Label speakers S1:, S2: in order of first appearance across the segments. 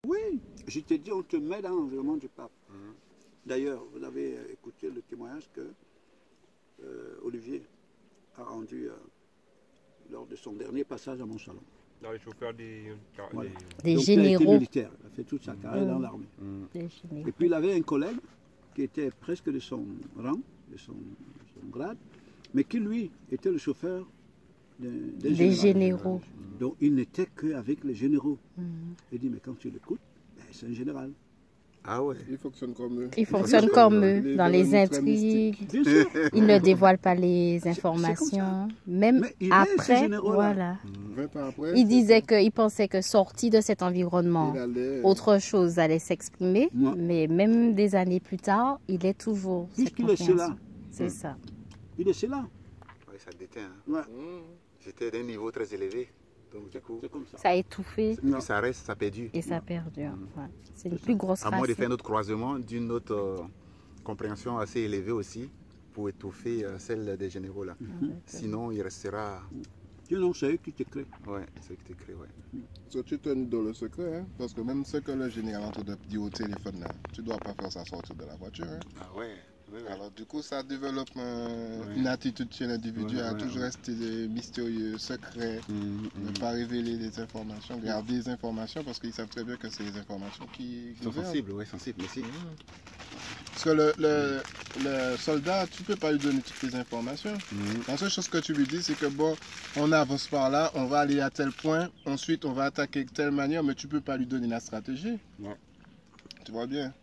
S1: Oui, je t'ai dit, on te met dans l'environnement du pape. D'ailleurs, vous avez écouté le témoignage que Olivier a rendu lors de son dernier passage à Montchalon.
S2: Dans les chauffeurs
S1: Voilà.
S3: Des
S1: Donc,
S3: généraux.
S1: il a été militaire, il a fait toute sa carrière dans l'armée.
S3: Des généraux.
S1: Et puis il avait un collègue qui était presque de son rang, de son grade, mais qui lui était le chauffeur
S3: des généraux.
S1: Donc il n'était qu'avec les généraux. Il dit, mais quand tu l'écoutes, ben, c'est un général.
S4: Ah ouais.
S5: Il fonctionne comme eux.
S3: Ils fonctionnent comme eux, dans les intrigues.
S1: Bien sûr.
S3: Ils ne dévoilent pas les informations. Même
S1: Mais il est ces
S3: après,
S1: généraux-là.
S3: voilà.
S5: 20 ans après,
S3: Il disait qu'il pensait que sorti de cet environnement,
S5: il allait...
S3: autre chose allait s'exprimer.
S1: Ouais.
S3: Mais même des années plus tard, il est toujours cette
S1: Puisqu'il est cela.
S3: compréhension. C'est ça.
S1: Il est cela.
S4: Oui, ça déteint. Hein.
S1: Ouais.
S4: J'étais d'un niveau très élevé. Donc du coup,
S1: C'est comme ça.
S3: Ça a étouffé
S4: plus ça reste, ça perdure.
S3: et ça perdure. Ouais. C'est une plus grosse
S4: À moins de
S3: racine.
S4: faire notre croisement d'une autre compréhension assez élevée aussi pour étouffer celle des généraux là. Sinon, il restera.
S1: Sinon, c'est eux qui te créent.
S4: Ouais, c'est ce qui t'écrit, ouais.
S5: Ça, tu te dans le secret, hein? Parce que même ce que le général est en train de dire au téléphone, là, tu dois pas faire ça sortir de la voiture. Hein?
S4: Ah ouais. Oui, oui.
S5: Alors du coup, ça développe une attitude chez l'individu à toujours rester mystérieux, secret, ne pas révéler les informations, garder les informations parce qu'ils savent très bien que c'est les informations qui
S4: Ils sont sensibles, oui, sensibles, mais si.
S5: Parce que le soldat, tu peux pas lui donner toutes les informations. La seule chose que tu lui dis, c'est que bon, on avance par là, on va aller à tel point, ensuite on va attaquer de telle manière, mais tu peux pas lui donner la stratégie.
S4: Ouais.
S5: Tu vois bien.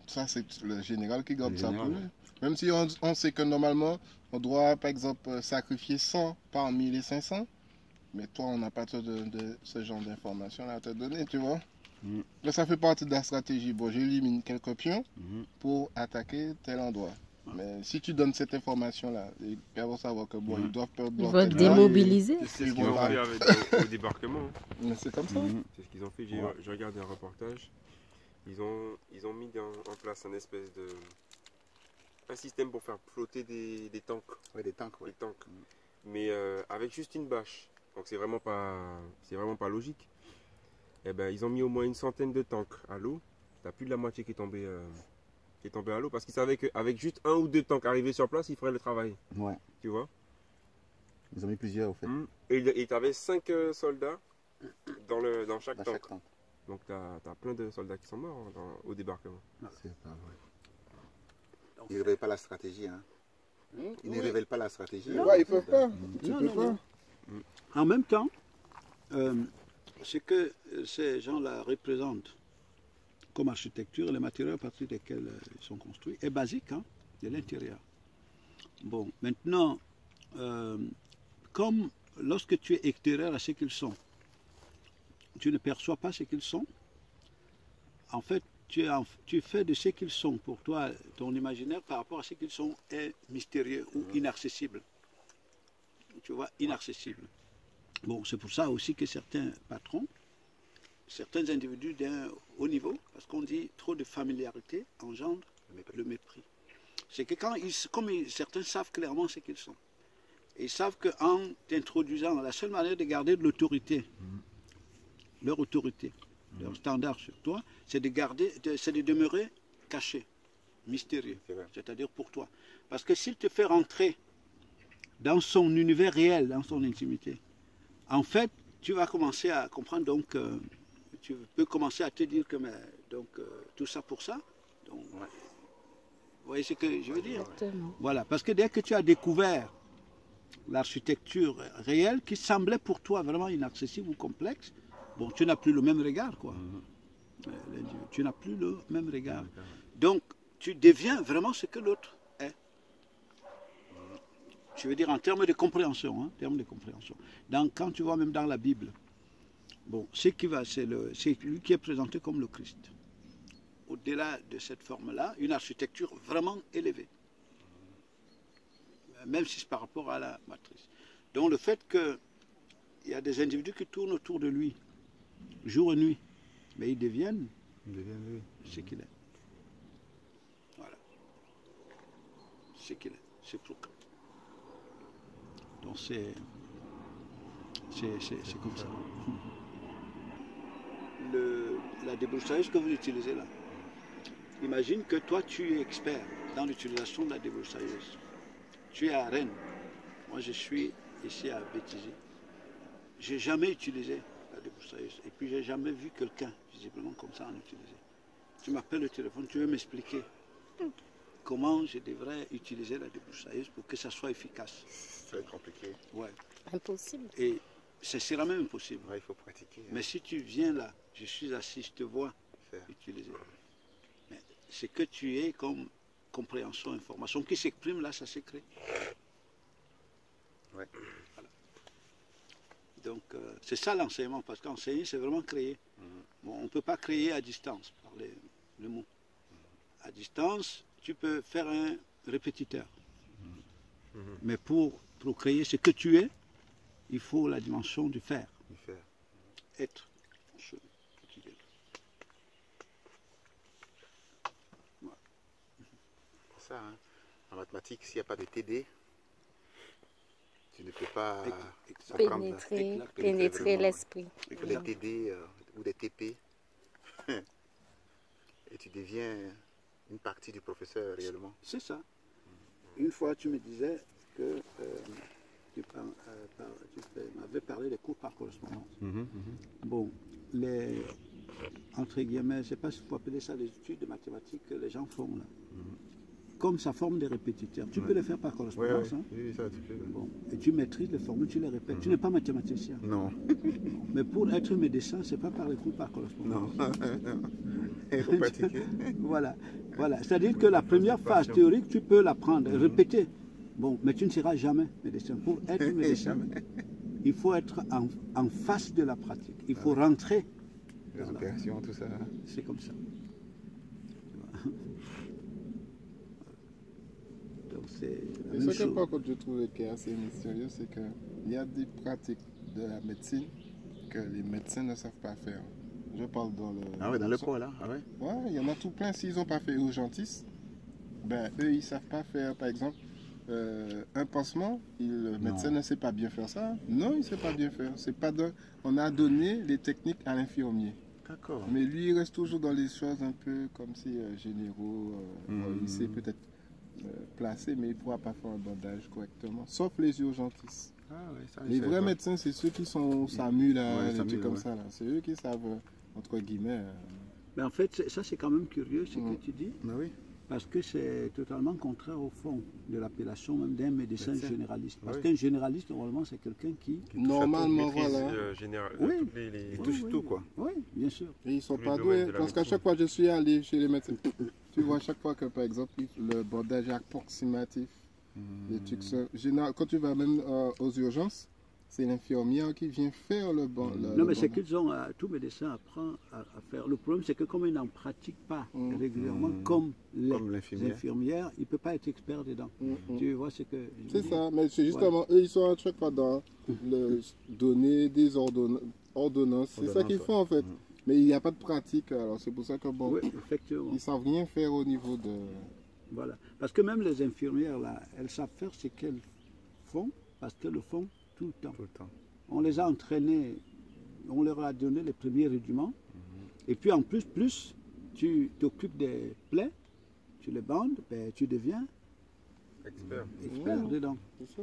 S5: Ça, c'est le général qui garde ça
S4: général,
S5: pour lui. Même si on sait que normalement, on doit, par exemple, sacrifier 100 parmi les 500, mais toi, on n'a pas de ce genre d'informations à te donner, tu vois. Là, ça fait partie de la stratégie. Bon, j'élimine quelques pions pour attaquer tel endroit. Mais si tu donnes cette information-là, ils vont savoir que bon, ils doivent perdre
S3: Ils
S5: leur
S3: vont
S5: tête.
S3: démobiliser.
S2: C'est ce qu'ils ont fait au débarquement. Hein.
S5: Mais c'est comme ça.
S2: C'est ce qu'ils ont fait. J'ai regardé un reportage. Ils ont mis en place un système pour faire flotter des tanks.
S4: Ouais, des tanks, ouais.
S2: Des tanks. Mais avec juste une bâche. Donc c'est vraiment pas logique. Et ben, ils ont mis au moins une centaine de tanks à l'eau. T'as plus de la moitié qui est tombée à l'eau parce qu'ils savaient qu'avec juste un ou deux tanks arrivés sur place, ils feraient le travail.
S4: Ouais.
S2: Tu vois.
S4: Ils ont mis plusieurs au fait.
S2: Et tu avais 5 soldats dans chaque
S4: Dans
S2: tank.
S4: chaque tank.
S2: Donc tu as plein de soldats qui sont morts au débarquement.
S4: C'est pas vrai. Ils ne révèlent pas la stratégie. Hein. Ils ne révèlent pas la stratégie.
S5: Ouais, ils peuvent pas. Tu
S1: Non,
S5: peux
S1: non,
S5: pas.
S1: non. En même temps, ce que ces gens-là représentent comme architecture, les matériaux à partir desquels ils sont construits, est basique, hein, de l'intérieur. Bon, maintenant, comme lorsque tu es extérieur à ce qu'ils sont, tu ne perçois pas ce qu'ils sont, en fait, tu fais de ce qu'ils sont, pour toi, ton imaginaire par rapport à ce qu'ils sont est mystérieux ou inaccessible. Tu vois, inaccessible. Bon, c'est pour ça aussi que certains patrons, certains individus d'un haut niveau, parce qu'on dit trop de familiarité engendre le mépris. C'est que certains savent clairement ce qu'ils sont. Et ils savent qu'en t'introduisant, la seule manière de garder de l'autorité, leur autorité, leur standard sur toi, c'est de demeurer caché, mystérieux, c'est-à-dire pour toi. Parce que s'il te fait rentrer dans son univers réel, dans son intimité, en fait, tu vas commencer à comprendre, donc tu peux commencer à te dire que tout ça pour ça. Donc, vous voyez ce que je veux dire?
S3: Exactement.
S1: Voilà, parce que dès que tu as découvert l'architecture réelle qui semblait pour toi vraiment inaccessible ou complexe, bon, tu n'as plus le même regard, quoi. Tu n'as plus le même regard. Donc, tu deviens vraiment ce que l'autre est. Je veux dire en termes de compréhension, hein, en termes de compréhension. Quand tu vois même dans la Bible, bon, c'est lui qui est présenté comme le Christ. Au-delà de cette forme-là, une architecture vraiment élevée. Même si c'est par rapport à la matrice. Donc le fait qu'il y a des individus qui tournent autour de lui, jour et nuit, mais ils deviennent ce qu'il est. Voilà. Ce qu'il est. C'est pour que. Donc c'est comme ça. la débroussailleuse que vous utilisez là. Imagine que toi, tu es expert dans l'utilisation de la débroussailleuse. Tu es à Rennes. Moi, je suis ici à Béthisy. Je n'ai jamais utilisé la débroussailleuse. Et puis, je n'ai jamais vu quelqu'un, visiblement, comme ça, en utiliser. Tu m'appelles au téléphone, tu veux m'expliquer comment je devrais utiliser la débroussailleuse pour que ça soit efficace.
S4: Ça va être compliqué.
S1: Ouais.
S3: Impossible.
S1: Et ce sera même impossible.
S4: Ouais, il faut pratiquer.
S1: Mais si tu viens là, je suis assis, je te vois utiliser. Mais ce que tu es comme compréhension, information qui s'exprime là, ça s'écrit.
S4: Ouais.
S1: Voilà. Donc, c'est ça l'enseignement, parce qu'enseigner, c'est vraiment créer. Bon, on ne peut pas créer à distance, par le mot. À distance, tu peux faire un répétiteur. Mais pour créer ce que tu es, il faut la dimension du faire.
S4: Du faire.
S1: Être.
S4: Voilà. C'est ça, hein. En mathématiques, s'il n'y a pas de TD, tu ne peux pas
S3: pénétrer l'esprit.
S4: Des TD ou des TP. Et tu deviens une partie du professeur réellement.
S1: C'est ça. Une fois, tu me disais que tu m'avais parlé des cours par correspondance. Bon, entre guillemets, je ne sais pas si il faut appeler ça les études de mathématiques que les gens font là. Comme ça forme des répétiteurs. Tu peux les faire par correspondance.
S4: Ouais.
S1: Hein?
S4: Oui, ça tu peux.
S1: Bon. Et tu maîtrises les formules, tu les répètes. Tu n'es pas mathématicien.
S4: Non.
S1: Mais pour être médecin, ce n'est pas par les cours par correspondance.
S4: Non. Il faut pratiquer.
S1: Voilà. C'est-à-dire que la première phase théorique, tu peux l'apprendre, répéter. Bon, mais tu ne seras jamais médecin. Pour être médecin, il faut être en face de la pratique. Il faut rentrer.
S4: Les opérations, tout ça.
S1: C'est comme ça. Donc c'est la même
S5: Ce que
S1: chose.
S5: par contre je trouve qui est assez mystérieux, c'est qu'il y a des pratiques de la médecine que les médecins ne savent pas faire. Je parle dans le...
S4: Ah ouais, dans le corps là. Ah ouais.
S5: Ouais, il y en a tout plein. S'ils n'ont pas fait urgentis, ben eux ils ne savent pas faire, par exemple, un pansement. Le médecin ne sait pas bien faire ça. Non, il ne sait pas bien faire. On a donné les techniques à l'infirmier.
S4: D'accord.
S5: Mais lui, il reste toujours dans les choses un peu comme si généraux. Il sait peut-être placer, mais il ne pourra pas faire un bandage correctement. Sauf les urgentistes.
S4: Ah ouais, ça,
S5: Les vrais médecins, c'est ceux qui sont au SAMU, là,
S4: Ouais,
S5: des
S4: SAMU,
S5: trucs comme
S4: ouais.
S5: ça. Là. C'est eux qui savent, entre guillemets.
S1: Mais en fait, ça c'est quand même curieux ce que tu dis,
S4: Bah oui.
S1: parce que c'est totalement contraire au fond de l'appellation même d'un médecin généraliste. Parce
S4: Oui.
S1: qu'un généraliste, normalement, c'est quelqu'un qui...
S5: Normalement,
S2: Maîtrise,
S5: voilà.
S2: générale,
S1: Oui.
S2: toutes les...
S4: Il touche tout quoi.
S1: Oui, bien sûr.
S5: Et ils ne sont
S2: Tous les
S5: pas
S2: domaines
S5: doués.
S2: de la
S5: Parce qu'à
S2: médecine.
S5: chaque fois que je suis allé chez les médecins, tu vois, chaque fois que, par exemple, le bandage est approximatif, les trucs, quand tu vas même aux urgences, c'est l'infirmière qui vient faire le bandage.
S1: Non, mais c'est qu'ils ont, tout médecin apprend à faire. Le problème, c'est que comme ils n'en pratiquent pas régulièrement, comme
S4: Comme l'infirmière.
S1: infirmières, il ne peut pas être expert dedans. Tu vois ce que je
S5: C'est
S1: dis?
S5: ça, mais c'est justement, eux, ils sont à chaque fois dans le donner des ordonnances. C'est ça qu'ils font en fait. Mais il n'y a pas de pratique, alors c'est pour ça que bon,
S1: Oui, effectivement.
S5: ils ne savent rien faire au niveau de...
S1: Voilà. Parce que même les infirmières, là, elles savent faire ce qu'elles font, parce qu'elles le font tout le temps.
S4: Tout le temps.
S1: On les a entraînées, on leur a donné les premiers rudiments. Et puis en plus tu t'occupes des plaies, tu les bandes, ben, tu deviens
S2: Expert.
S1: expert dedans.
S5: C'est ça.